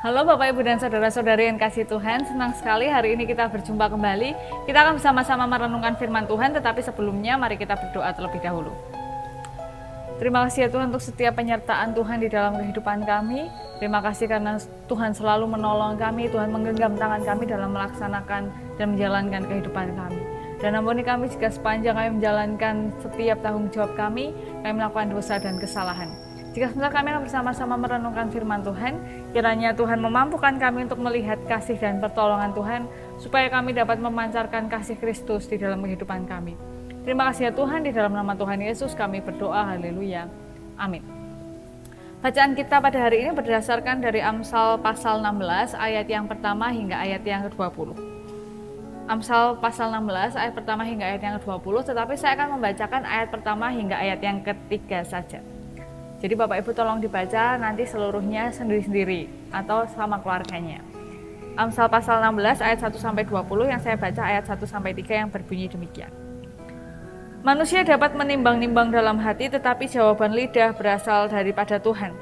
Halo Bapak Ibu dan Saudara-saudari yang kasih Tuhan, senang sekali hari ini kita berjumpa kembali. Kita akan bersama-sama merenungkan firman Tuhan, tetapi sebelumnya mari kita berdoa terlebih dahulu. Terima kasih ya Tuhan untuk setiap penyertaan Tuhan di dalam kehidupan kami. Terima kasih karena Tuhan selalu menolong kami, Tuhan menggenggam tangan kami dalam melaksanakan dan menjalankan kehidupan kami. Dan ampuni kami jika sepanjang kami menjalankan setiap tanggung jawab kami melakukan dosa dan kesalahan. Jika sebentar kami akan bersama-sama merenungkan firman Tuhan, kiranya Tuhan memampukan kami untuk melihat kasih dan pertolongan Tuhan, supaya kami dapat memancarkan kasih Kristus di dalam kehidupan kami. Terima kasih ya Tuhan, di dalam nama Tuhan Yesus kami berdoa, haleluya, amin. Bacaan kita pada hari ini berdasarkan dari Amsal pasal 16 ayat yang pertama hingga ayat yang ke-20. Amsal pasal 16 ayat pertama hingga ayat yang ke-20, tetapi saya akan membacakan ayat pertama hingga ayat yang ketiga saja. Jadi Bapak Ibu tolong dibaca nanti seluruhnya sendiri-sendiri atau sama keluarganya. Amsal pasal 16 ayat 1-20 yang saya baca ayat 1-3 yang berbunyi demikian. Manusia dapat menimbang-nimbang dalam hati, tetapi jawaban lidah berasal daripada Tuhan.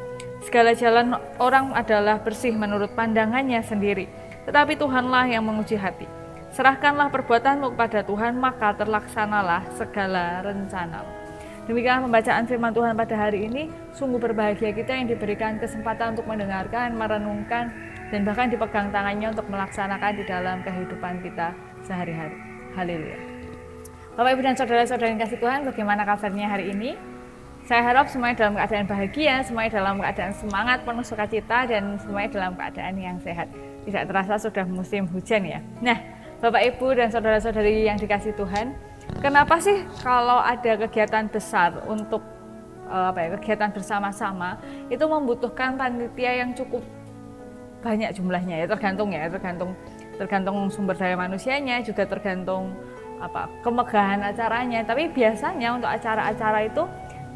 Segala jalan orang adalah bersih menurut pandangannya sendiri, tetapi Tuhanlah yang menguji hati. Serahkanlah perbuatanmu kepada Tuhan, maka terlaksanalah segala rencanamu. Demikian pembacaan firman Tuhan pada hari ini. Sungguh berbahagia kita yang diberikan kesempatan untuk mendengarkan, merenungkan, dan bahkan dipegang tangannya untuk melaksanakan di dalam kehidupan kita sehari-hari. Haleluya. Bapak Ibu dan Saudara-saudara yang kasih Tuhan, bagaimana kabarnya hari ini? Saya harap semuanya dalam keadaan bahagia, semuanya dalam keadaan semangat, penuh sukacita, dan semuanya dalam keadaan yang sehat. Tidak terasa sudah musim hujan ya. Nah, Bapak Ibu dan Saudara-saudari yang dikasih Tuhan, kenapa sih kalau ada kegiatan besar untuk kegiatan bersama-sama itu membutuhkan panitia yang cukup banyak jumlahnya ya, tergantung sumber daya manusianya, juga tergantung kemegahan acaranya. Tapi biasanya untuk acara-acara itu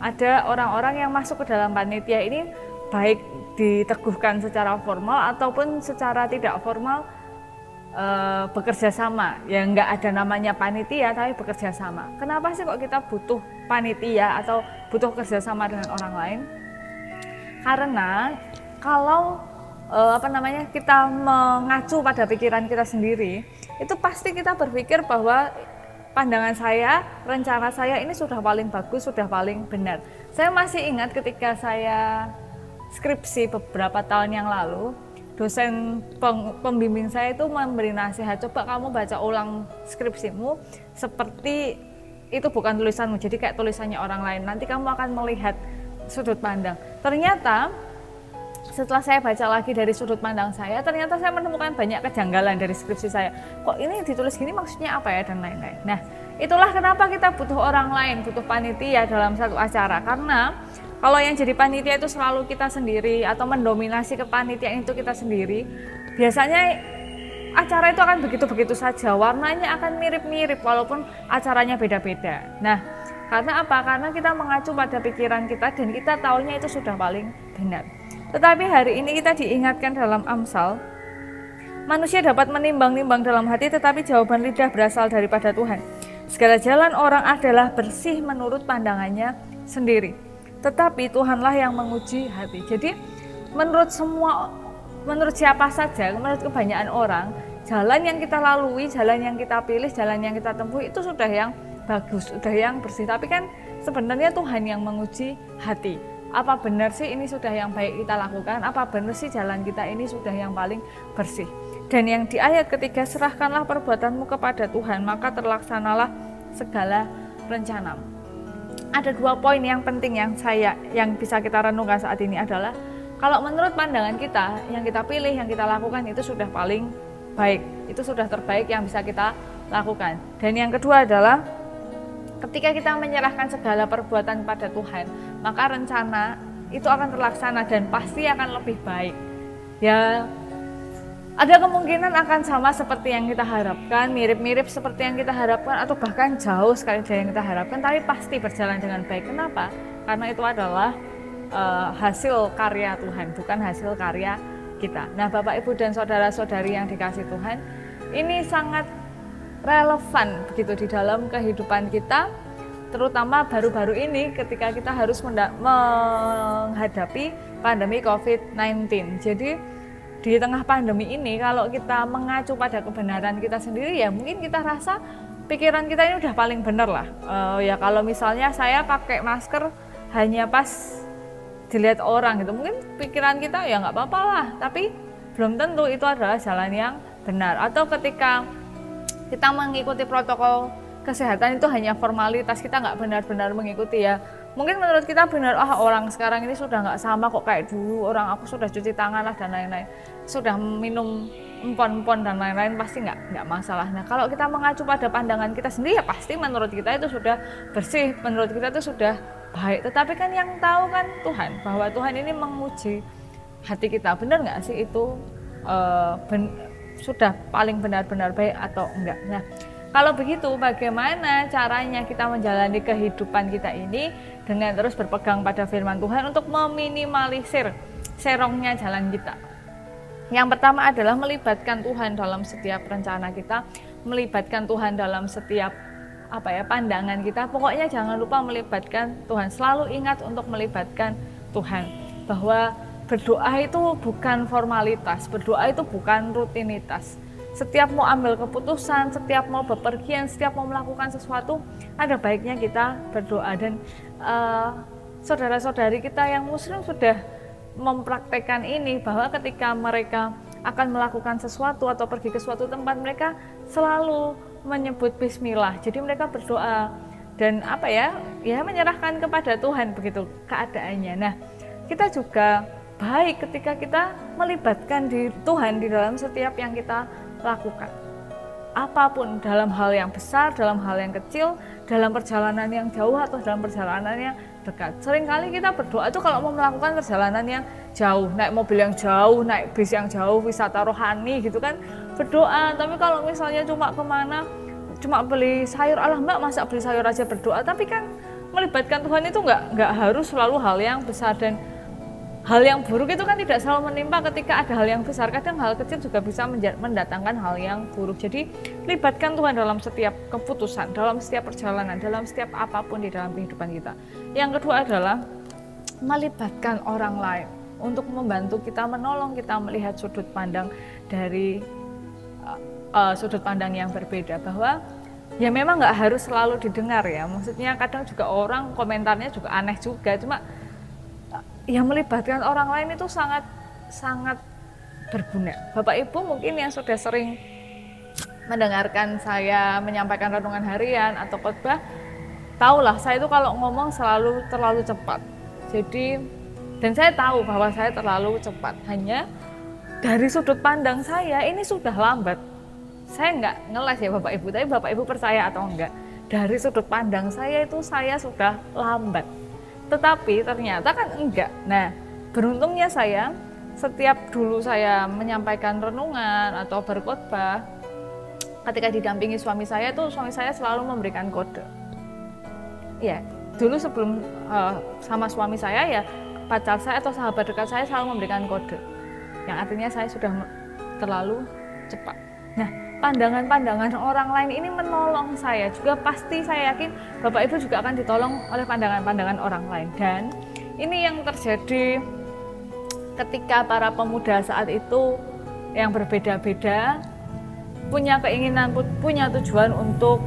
ada orang-orang yang masuk ke dalam panitia ini, baik diteguhkan secara formal ataupun secara tidak formal, bekerja sama. Ya nggak ada namanya panitia tapi bekerja sama. Kenapa sih kok kita butuh panitia atau butuh kerja sama dengan orang lain? Karena kalau kita mengacu pada pikiran kita sendiri, itu pasti kita berpikir bahwa pandangan saya, rencana saya ini sudah paling bagus, sudah paling benar. Saya masih ingat ketika saya skripsi beberapa tahun yang lalu, dosen pembimbing saya itu memberi nasihat, coba kamu baca ulang skripsimu seperti itu bukan tulisanmu, jadi kayak tulisannya orang lain, nanti kamu akan melihat sudut pandang. Ternyata setelah saya baca lagi dari sudut pandang saya, ternyata saya menemukan banyak kejanggalan dari skripsi saya. Kok ini ditulis gini, maksudnya apa ya, dan lain-lain. Nah, itulah kenapa kita butuh orang lain, butuh panitia dalam satu acara. Karena kalau yang jadi panitia itu selalu kita sendiri atau mendominasi kepanitiaan itu kita sendiri, biasanya acara itu akan begitu-begitu saja, warnanya akan mirip-mirip walaupun acaranya beda-beda. Nah, karena apa? Karena kita mengacu pada pikiran kita dan kita taunya itu sudah paling benar. Tetapi hari ini kita diingatkan dalam Amsal, manusia dapat menimbang-nimbang dalam hati, tetapi jawaban lidah berasal daripada Tuhan. Segala jalan orang adalah bersih menurut pandangannya sendiri, tetapi Tuhanlah yang menguji hati. Jadi menurut siapa saja, menurut kebanyakan orang, jalan yang kita lalui, jalan yang kita pilih, jalan yang kita tempuh itu sudah yang bagus, sudah yang bersih. Tapi kan sebenarnya Tuhan yang menguji hati. Apa benar sih ini sudah yang baik kita lakukan? Apa benar sih jalan kita ini sudah yang paling bersih? Dan yang di ayat ketiga, serahkanlah perbuatanmu kepada Tuhan, maka terlaksanalah segala rencanamu. Ada dua poin yang penting yang bisa kita renungkan saat ini adalah, kalau menurut pandangan kita, yang kita pilih, yang kita lakukan itu sudah paling baik, itu sudah terbaik yang bisa kita lakukan. Dan yang kedua adalah, ketika kita menyerahkan segala perbuatan pada Tuhan, maka rencana itu akan terlaksana dan pasti akan lebih baik. Ya, ada kemungkinan akan sama seperti yang kita harapkan, mirip-mirip seperti yang kita harapkan, atau bahkan jauh sekali dari yang kita harapkan, tapi pasti berjalan dengan baik. Kenapa? Karena itu adalah hasil karya Tuhan, bukan hasil karya kita. Nah, Bapak, Ibu, dan Saudara-saudari yang dikasih Tuhan, ini sangat relevan begitu di dalam kehidupan kita, terutama baru-baru ini ketika kita harus menghadapi pandemi COVID-19. Jadi di tengah pandemi ini kalau kita mengacu pada kebenaran kita sendiri, ya mungkin kita rasa pikiran kita ini udah paling benar lah. Ya kalau misalnya saya pakai masker hanya pas dilihat orang gitu, mungkin pikiran kita ya nggak apa-apa lah, tapi belum tentu itu adalah jalan yang benar. Atau ketika kita mengikuti protokol kesehatan itu hanya formalitas, kita nggak benar-benar mengikuti, ya mungkin menurut kita benar, orang sekarang ini sudah nggak sama kok kayak dulu, orang aku sudah cuci tangan lah dan lain-lain, sudah minum empon-empon dan lain-lain, pasti nggak masalah. Nah kalau kita mengacu pada pandangan kita sendiri, ya pasti menurut kita itu sudah bersih, menurut kita itu sudah baik. Tetapi kan yang tahu kan Tuhan, bahwa Tuhan ini menguji hati kita, benar nggak sih itu sudah paling benar-benar baik atau enggak. Nah kalau begitu, bagaimana caranya kita menjalani kehidupan kita ini dengan terus berpegang pada firman Tuhan untuk meminimalisir serongnya jalan kita? Yang pertama adalah melibatkan Tuhan dalam setiap rencana kita, melibatkan Tuhan dalam setiap pandangan kita. Pokoknya jangan lupa melibatkan Tuhan. Selalu ingat untuk melibatkan Tuhan, bahwa berdoa itu bukan formalitas, berdoa itu bukan rutinitas. Setiap mau ambil keputusan, setiap mau bepergian, setiap mau melakukan sesuatu, ada baiknya kita berdoa. Dan saudara-saudari kita yang muslim sudah mempraktekkan ini, bahwa ketika mereka akan melakukan sesuatu atau pergi ke suatu tempat, mereka selalu menyebut bismillah. Jadi mereka berdoa dan menyerahkan kepada Tuhan begitu keadaannya. Nah, kita juga baik ketika kita melibatkan Tuhan di dalam setiap yang kita lakukan. Apapun, dalam hal yang besar, dalam hal yang kecil, dalam perjalanan yang jauh atau dalam perjalanan yang dekat. Seringkali kita berdoa itu kalau mau melakukan perjalanan yang jauh, naik mobil yang jauh, naik bis yang jauh, wisata rohani gitu kan, berdoa. Tapi kalau misalnya cuma beli sayur, Mbak masa beli sayur aja berdoa. Tapi kan melibatkan Tuhan itu nggak harus selalu hal yang besar, dan hal yang buruk itu kan tidak selalu menimpa ketika ada hal yang besar. Kadang hal kecil juga bisa mendatangkan hal yang buruk. Jadi libatkan Tuhan dalam setiap keputusan, dalam setiap perjalanan, dalam setiap apapun di dalam kehidupan kita. Yang kedua adalah melibatkan orang lain untuk membantu kita, menolong kita melihat sudut pandang dari sudut pandang yang berbeda. Bahwa ya memang nggak harus selalu didengar, ya maksudnya kadang juga orang komentarnya juga aneh juga, cuma ya melibatkan orang lain itu sangat berguna. Bapak Ibu mungkin yang sudah sering mendengarkan saya menyampaikan renungan harian atau khotbah, tahulah saya itu kalau ngomong selalu terlalu cepat. Jadi, dan saya tahu bahwa saya terlalu cepat. Hanya dari sudut pandang saya ini sudah lambat. Saya nggak ngeles ya Bapak Ibu, tapi Bapak Ibu percaya atau enggak, dari sudut pandang saya itu saya sudah lambat. Tetapi ternyata kan enggak. Nah, beruntungnya saya, setiap dulu saya menyampaikan renungan atau berkhotbah, ketika didampingi suami saya selalu memberikan kode. Ya, dulu sebelum sama suami saya, ya pacar saya atau sahabat dekat saya selalu memberikan kode, yang artinya saya sudah terlalu cepat. Nah, pandangan-pandangan orang lain ini menolong saya juga. Pasti saya yakin Bapak Ibu juga akan ditolong oleh pandangan-pandangan orang lain. Dan ini yang terjadi ketika para pemuda saat itu yang berbeda-beda punya keinginan, punya tujuan untuk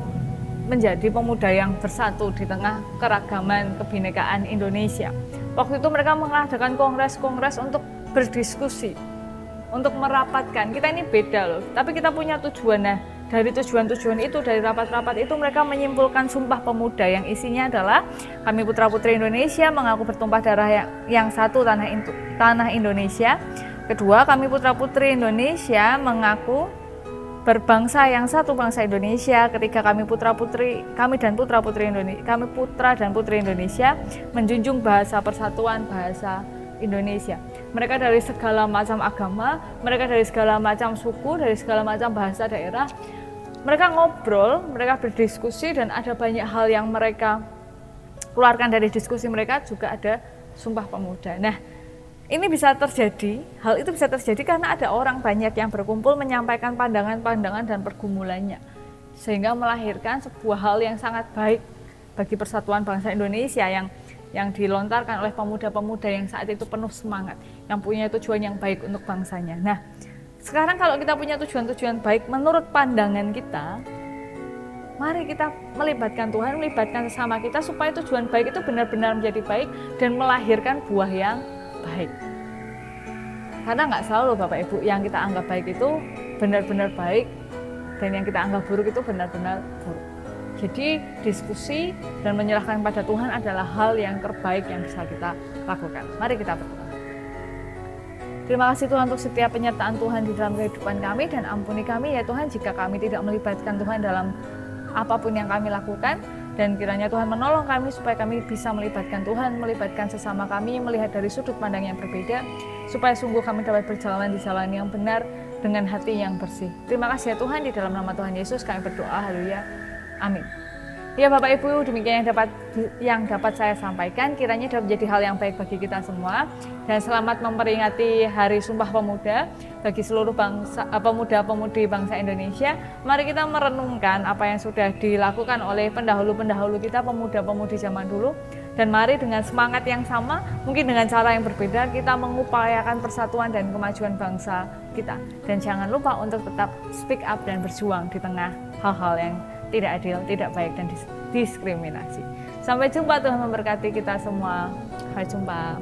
menjadi pemuda yang bersatu di tengah keragaman kebinekaan Indonesia. Waktu itu mereka mengadakan kongres-kongres untuk berdiskusi, untuk merapatkan. Kita ini beda loh, tapi kita punya tujuan. Nah, dari tujuan-tujuan itu, dari rapat-rapat itu, mereka menyimpulkan Sumpah Pemuda yang isinya adalah kami putra-putri Indonesia mengaku bertumpah darah yang satu tanah Indonesia. Kedua, kami putra-putri Indonesia mengaku berbangsa yang satu bangsa Indonesia. Ketiga, kami putra dan putri Indonesia menjunjung bahasa persatuan, bahasa Indonesia. Mereka dari segala macam agama, mereka dari segala macam suku, dari segala macam bahasa daerah. Mereka ngobrol, mereka berdiskusi, dan ada banyak hal yang mereka keluarkan dari diskusi mereka. Juga ada Sumpah Pemuda. Nah, ini bisa terjadi, hal itu bisa terjadi karena ada orang banyak yang berkumpul menyampaikan pandangan-pandangan dan pergumulannya, sehingga melahirkan sebuah hal yang sangat baik bagi persatuan bangsa Indonesia yang dilontarkan oleh pemuda-pemuda yang saat itu penuh semangat. yang punya tujuan yang baik untuk bangsanya. Nah, sekarang kalau kita punya tujuan-tujuan baik menurut pandangan kita, mari kita melibatkan Tuhan, melibatkan sesama kita supaya tujuan baik itu benar-benar menjadi baik dan melahirkan buah yang baik. Karena nggak selalu Bapak Ibu yang kita anggap baik itu benar-benar baik dan yang kita anggap buruk itu benar-benar buruk. Jadi diskusi dan menyerahkan pada Tuhan adalah hal yang terbaik yang bisa kita lakukan. Mari kita berdoa. Terima kasih Tuhan untuk setiap penyertaan Tuhan di dalam kehidupan kami, dan ampuni kami ya Tuhan jika kami tidak melibatkan Tuhan dalam apapun yang kami lakukan, dan kiranya Tuhan menolong kami supaya kami bisa melibatkan Tuhan, melibatkan sesama kami, melihat dari sudut pandang yang berbeda, supaya sungguh kami dapat berjalan di jalan yang benar dengan hati yang bersih. Terima kasih ya Tuhan, di dalam nama Tuhan Yesus kami berdoa, haleluya, amin. Ya Bapak Ibu, demikian yang dapat saya sampaikan, kiranya dapat menjadi hal yang baik bagi kita semua, dan selamat memperingati Hari Sumpah Pemuda bagi seluruh pemuda-pemudi bangsa Indonesia. Mari kita merenungkan apa yang sudah dilakukan oleh pendahulu-pendahulu kita, pemuda-pemudi zaman dulu, dan mari dengan semangat yang sama, mungkin dengan cara yang berbeda, kita mengupayakan persatuan dan kemajuan bangsa kita. Dan jangan lupa untuk tetap speak up dan berjuang di tengah hal-hal yang tidak adil, tidak baik, dan diskriminasi. Sampai jumpa, Tuhan memberkati kita semua. Sampai jumpa.